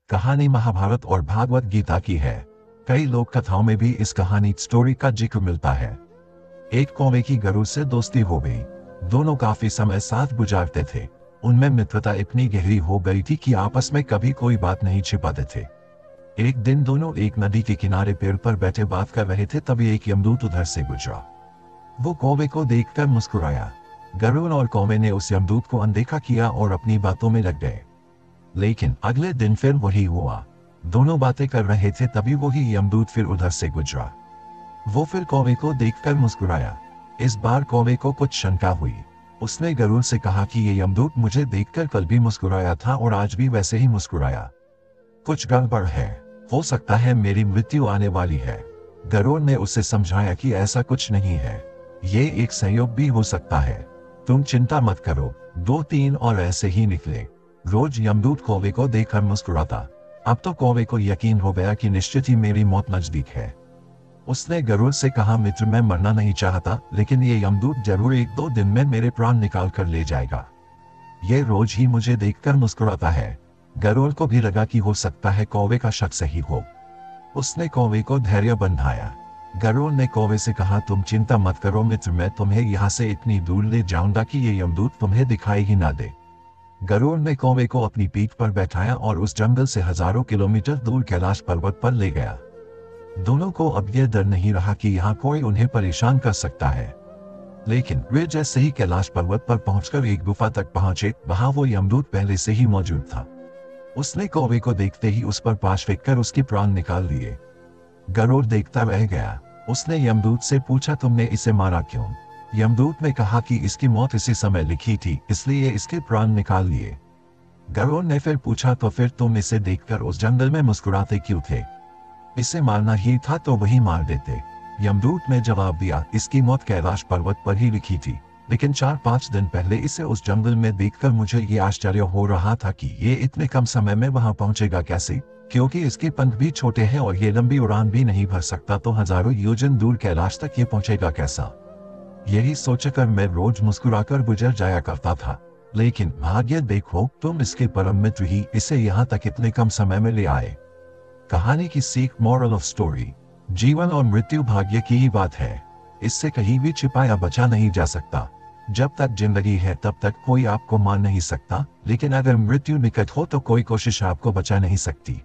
कहानी महाभारत और भागवत गीता की है। कई लोक कथाओं में भी इस कहानी स्टोरी का जिक्र मिलता है। एक कौवे की गरुड़ से दोस्ती हो गई। दोनों काफी समय साथ गुजारते थे। उनमें मित्रता इतनी गहरी हो गई थी कि आपस में कभी कोई बात नहीं छिपाते थे। एक दिन दोनों एक नदी के किनारे पेड़ पर बैठे बात कर रहे थे, तभी एक यमदूत उधर से गुजरा। वो कौवे को देखकर मुस्कुराया। गरुड़ और कौवे ने उस यमदूत को अनदेखा किया और अपनी बातों में लग गए। लेकिन अगले दिन फिर वही हुआ। दोनों बातें कर रहे थे, तभी वही यमदूत फिर उधर से गुजरा। वो फिर कौवे को देखकर मुस्कुराया। इस बार कौवे को कुछ शंका हुई। उसने गरुड़ से कहा कि ये यमदूत मुझे देखकर कल भी मुस्कुराया था और आज भी वैसे ही मुस्कुराया। कुछ गड़बड़ है, हो सकता है मेरी मृत्यु आने वाली है। गरुड़ ने उसे समझाया कि ऐसा कुछ नहीं है, ये एक संयोग भी हो सकता है। तुम चिंता मत करो। 2-3 और ऐसे ही निकले। रोज यमदूत कौवे को देखकर मुस्कुराता। अब तो कौवे को यकीन हो गया कि निश्चित ही मेरी मौत नजदीक है। उसने गरुड़ से कहा, मित्र, मैं मरना नहीं चाहता, लेकिन ये यमदूत जरूर 1-2 दिन में मेरे प्राण निकाल कर ले जाएगा। ये रोज ही मुझे देखकर मुस्कुराता है। गरुड़ को भी लगा कि हो सकता है कौवे का शक सही हो। उसने कौवे को धैर्य बंधाया। गरुड़ ने कौवे से कहा, तुम चिंता मत करो मित्र, मैं तुम्हें यहाँ से इतनी दूर ले जाऊंगा कि ये यमदूत तुम्हें दिखाई ही ना दे। गरुड़ ने कौवे को अपनी पीठ पर बैठाया और उस जंगल से हजारों किलोमीटर दूर कैलाश पर्वत पर ले गया। दोनों को अब यह डर नहीं रहा कि यहाँ कोई उन्हें परेशान कर सकता है। लेकिन वे जैसे ही कैलाश पर्वत पर पहुंचकर एक गुफा तक पहुंचे, वहां वो यमदूत पहले से ही मौजूद था। उसने कौवे को देखते ही उस पर पाश फेंक कर उसके प्राण निकाल लिए। गरुड़ देखता रह गया। उसने यमदूत से पूछा, तुमने इसे मारा क्यों? यमदूत ने कहा कि इसकी मौत इसी समय लिखी थी, इसलिए इसके प्राण निकाल लिए। गरुड़ ने फिर पूछा, तो फिर तुम इसे देखकर उस जंगल में मुस्कुराते क्यों थे? इसे मारना ही था तो वही मार देते। यमदूत ने जवाब दिया, इसकी मौत कैलाश पर्वत पर ही लिखी थी, लेकिन 4-5 दिन पहले इसे उस जंगल में देखकर मुझे ये आश्चर्य हो रहा था कि ये इतने कम समय में वहां पहुंचेगा कैसे, क्योंकि इसके पंख भी छोटे हैं और ये लंबी उड़ान भी नहीं भर सकता, तो हजारों योजन दूर कैलाश तक ये पहुंचेगा कैसा? यही सोचकर मैं रोज मुस्कुराकर गुजर जाया करता था, लेकिन भाग्य देखो, तुम इसके परम मित्र ही इसे यहाँ तक इतने कम समय में ले आए। कहानी की सीख, मॉरल ऑफ स्टोरी, जीवन और मृत्यु भाग्य की ही बात है। इससे कहीं भी छिपाया बचा नहीं जा सकता। जब तक जिंदगी है तब तक कोई आपको मार नहीं सकता, लेकिन अगर मृत्यु निकट हो तो कोई कोशिश आपको बचा नहीं सकती।